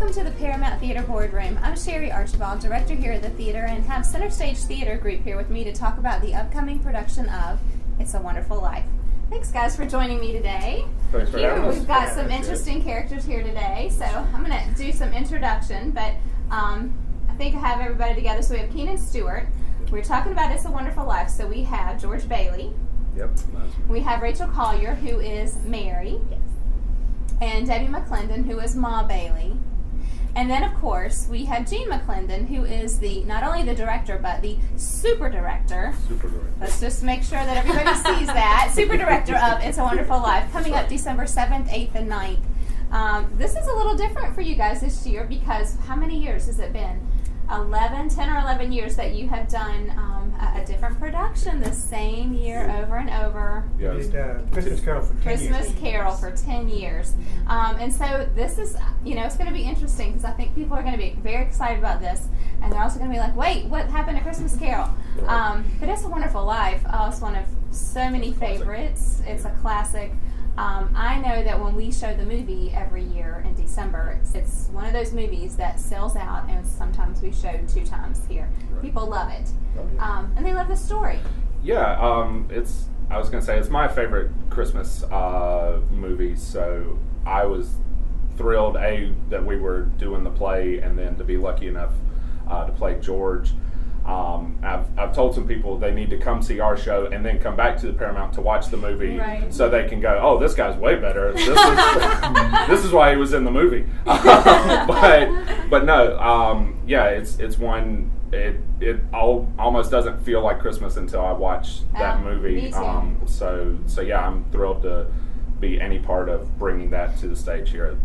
welcome to the Paramount Theater Boardroom. I'm Sherry Archibald, director here at the theater, and have Center Stage Theater Group here with me to talk about the upcoming production of It's a Wonderful Life. Thanks, guys, for joining me today. Thanks for having us. We've got some interesting characters here today, so I'm going to do some introduction, but I think I have everybody together. So we have Keenan Stewart. We're talking about It's a Wonderful Life, so we have George Bailey. Yep. We have Rachel Collier, who is Mary. Yes. And Debbie McClendon, who is Ma Bailey. And then, of course, we have Gene McClendon, who is the not only the director, but the super director. Super director. Let's just make sure that everybody sees that. Super director of It's a Wonderful Life, coming up December 7th, 8th, and 9th. This is a little different for you guys this year because how many years has it been? 10 or 11 years that you have done a different production the same year over and over. Yeah. We did Christmas Carol for 10 years. Christmas Carol for 10 years. And so this is, it's going to be interesting because I think people are going to be very excited about this. And they're also going to be like, wait, what happened to Christmas Carol? But It's a Wonderful Life. It's one of so many favorites. It's a classic. I know that when we show the movie every year in December, it's one of those movies that sells out, and sometimes we show 2 times here. Right. People love it. Oh, yeah. And they love the story. Yeah, I was gonna say it's my favorite Christmas movie, so I was thrilled that we were doing the play, and then to be lucky enough to play George. I've told some people they need to come see our show and then come back to the Paramount to watch the movie, right, so they can go, oh, this guy's way better. This is why he was in the movie. but no, it's one. It almost doesn't feel like Christmas until I watch that movie. Me too. So yeah, I'm thrilled to be any part of bringing that to the stage here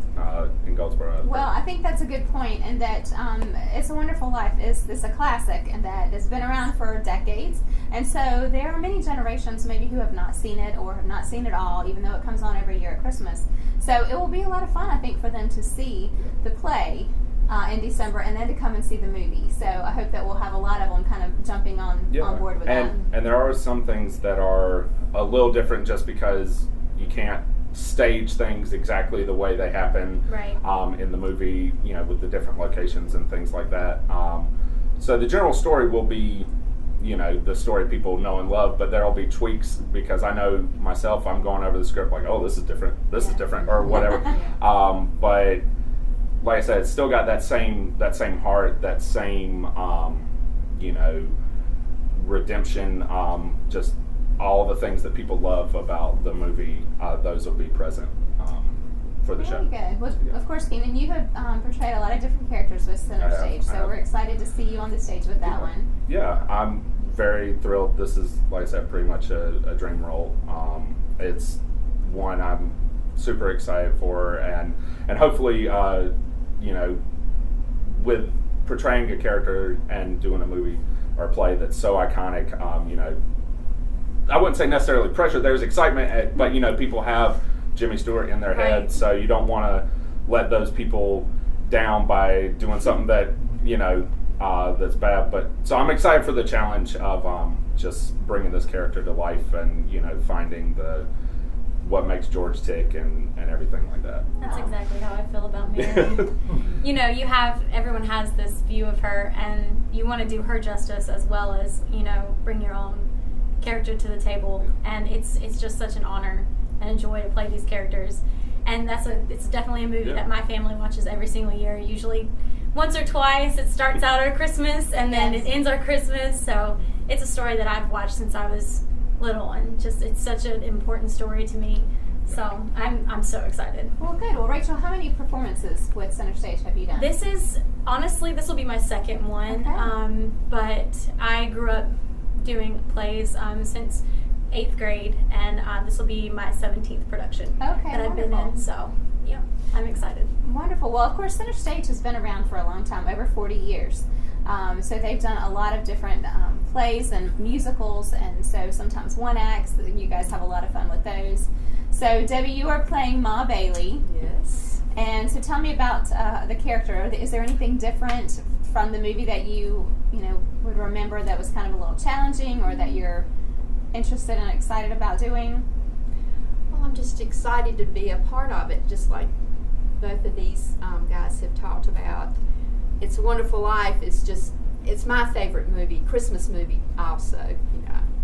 in Goldsboro. Well, I think that's a good point, and that It's a Wonderful Life is a classic, and that has been around for decades. And so there are many generations maybe who have not seen it or have not seen it all, even though it comes on every year at Christmas. So it will be a lot of fun, I think, for them to see the play in December and then to come and see the movie. So I hope that we'll have a lot of them kind of jumping on board with that. And there are some things that are a little different just because you can't stage things exactly the way they happen right, in the movie, with the different locations and things like that. So the general story will be, the story people know and love, but there'll be tweaks because I know myself, I'm going over the script like, oh, this is different, or whatever. But like I said, it's still got that same heart, that same, redemption, just all the things that people love about the movie, those will be present for the show. Very good. Well, of course, Keenan, you have portrayed a lot of different characters with Center Stage, so we're excited to see you on the stage with that one. Yeah, I'm very thrilled. This is, like I said, pretty much a dream role. It's one I'm super excited for, and hopefully, with portraying a character and doing a movie or a play that's so iconic, I wouldn't say necessarily pressure. There's excitement, but people have Jimmy Stewart in their head, so you don't want to let those people down by doing something that that's bad. But so I'm excited for the challenge of just bringing this character to life and finding what makes George tick and everything like that. That's exactly how I feel about Mary. Everyone has this view of her, and you want to do her justice as well as bring your own character to the table, and it's just such an honor and a joy to play these characters. And it's definitely a movie that my family watches every single year, usually once or twice. It starts out our Christmas and then it ends our Christmas, so it's a story that I've watched since I was little, and just it's such an important story to me. So I'm so excited. Well, good. Well, Rachel, how many performances with Center Stage have you done? This will be my second one. Okay. But I grew up doing plays since 8th grade, and this will be my 17th production that I've been in. So yeah, I'm excited. Wonderful. Well, of course, Center Stage has been around for a long time, over 40 years. So they've done a lot of different plays and musicals, and so sometimes one acts. You guys have a lot of fun with those. So Debbie, you are playing Ma Bailey. Yes. And so tell me about the character. Is there anything different from the movie that you would remember that was kind of a little challenging, or that you're interested and excited about doing? Well, I'm just excited to be a part of it, just like both of these guys have talked about. It's a Wonderful Life. It's my favorite movie, Christmas movie also.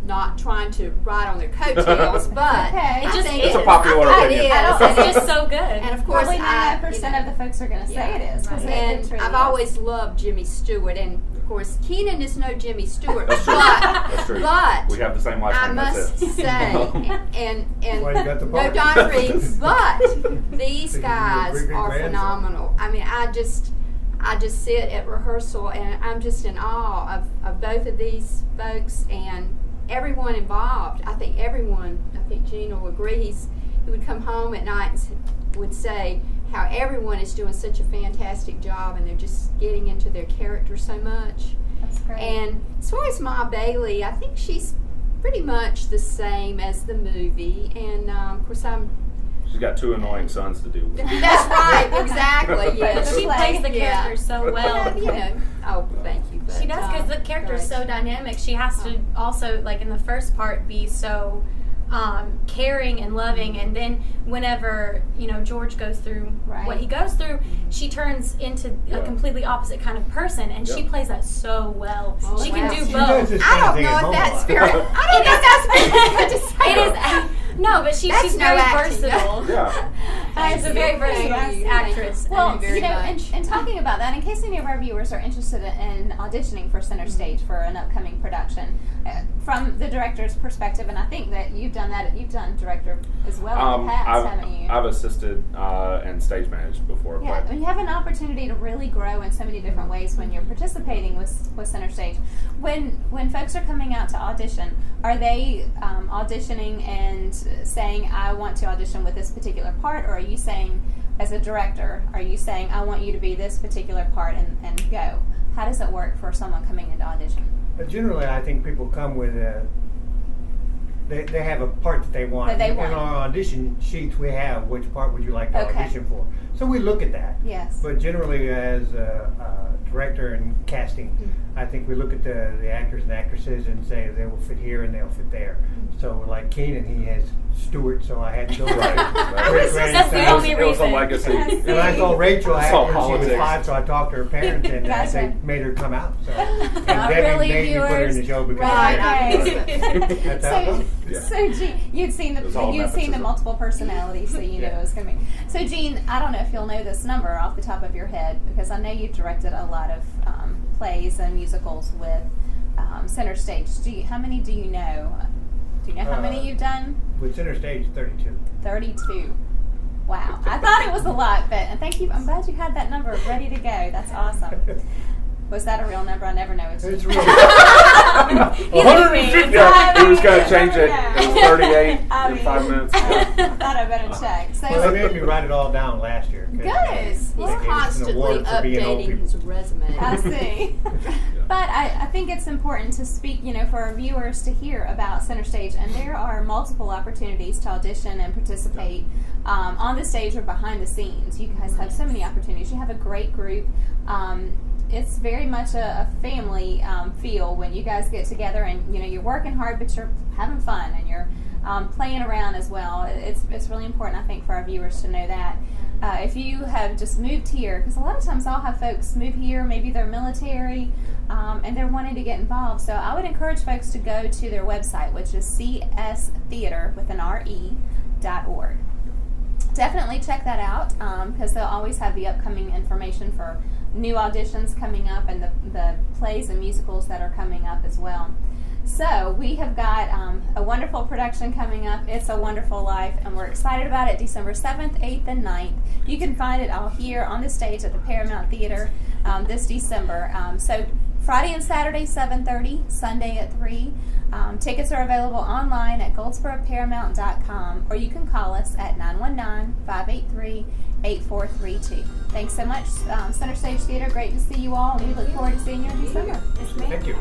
Not trying to ride on their coattails, but Okay. I It just think is. It's a popular It opinion. is. It's just so good. And of course, Probably 99% you know, of the folks are going to say yeah. it is. 'Cause and it truly I've is. always loved Jimmy Stewart, and of course, Keenan is no Jimmy Stewart, That's true. but That's true. but We have the same last I name. must That's it. say, and Why you got the no part? Don Reeves, but these Thinking of your guys great-great are grandson. phenomenal. I mean, I just sit at rehearsal, and I'm just in awe of both of these folks and everyone involved. I think Gene will agree. He would come home at night and would say how everyone is doing such a fantastic job, and they're just getting into their character so much. That's great. And as far as Ma Bailey, I think she's pretty much the same as the movie. And of course, She's got 2 annoying sons to deal with. that's right, exactly. Yes, She plays the Yeah. character so well. You know. Oh, thank you. But, She does, because the character is right. so dynamic. She has to also, like in the first part, be so caring and loving, and then whenever George goes through Right. what he goes through, she turns into Yeah. a completely opposite kind of person, and she Yeah. plays that so well. Oh, She wow. can do She both. does the I same don't thing know at if home a that's lot. very. I don't know if that's very good to say. It is. No, but That's she's no very acting. versatile. Yeah. She's a very versatile Thank you. actress. Well, Thank you very much. and talking about that, in case any of our viewers are interested in auditioning for Center Stage for an upcoming production, from the director's perspective, and I think that you've done director as well in the past, haven't you? I've assisted and stage managed before, Yeah, but and you have an opportunity to really grow in so many different ways when you're participating with Center Stage. When folks are coming out to audition, are they auditioning and saying, I want to audition with this particular part, or are you saying, as a director, are you saying, I want you to be this particular part and go? How does it work for someone coming into audition? But generally, I think people come with they have a part that they want. That they want. In our audition sheets, we have which part would you like to Okay. audition for. So we look at that. Yes. But generally, as a director and casting, I think we look at the actors and actresses and say they will fit here and they'll fit there. So like Keenan, he has Stewart, so I had to go Right. great That's the it grandson. was, only it was a reason. legacy. And I saw Rachel It's all after she was politics. 5, so I talked to her parents and Gotcha. they made her come out. So and Not Debbie really, made me put her in the viewers. show because Right, of okay. that. That's how it goes. Yeah. So Gene, you'd seen It was all the nepotism. multiple personalities, so you knew Yeah. it was going to be. So Gene, I don't know if you'll know this number off the top of your head, because I know you've directed a lot of plays and musicals with Center Stage. How many do you know? Do you know how many you've done? With Center Stage, 32. 32. Wow. I thought it was a lot, but thank you. I'm glad you had that number ready to go. That's awesome. Was that a real number? I never know. It's It's really 150. Yeah, he was going to change it. It was 38 I in mean, 5 minutes. I thought I better check. So, well, they made me write it all down last year. 'Cause, Good. He's they gave us an constantly award for being old updating people. his resume. I see. But I think it's important to speak, for our viewers to hear about Center Stage, and there are multiple opportunities to audition and participate on the stage or behind the scenes. You guys have so many opportunities. You have a great group. It's very much a family feel when you guys get together, and you're working hard, but you're having fun and you're playing around as well. It's really important, I think, for our viewers to know that. If you have just moved here, because a lot of times I'll have folks move here, maybe they're military, and they're wanting to get involved. So I would encourage folks to go to their website, which is cstheater.org. Definitely check that out, because they'll always have the upcoming information for new auditions coming up and the plays and musicals that are coming up as well. So we have got a wonderful production coming up. It's a Wonderful Life, and we're excited about it. December 7th, 8th, and 9th. You can find it all here on the stage at the Paramount Theater this December. So Friday and Saturday, 7:30, Sunday at 3. Tickets are available online at goldsboroparamount.com, or you can call us at 919-583-8432. Thanks so much, Center Stage Theater. Great to see you all, and we look forward to seeing you in December. Yes, ma'am. Thank you.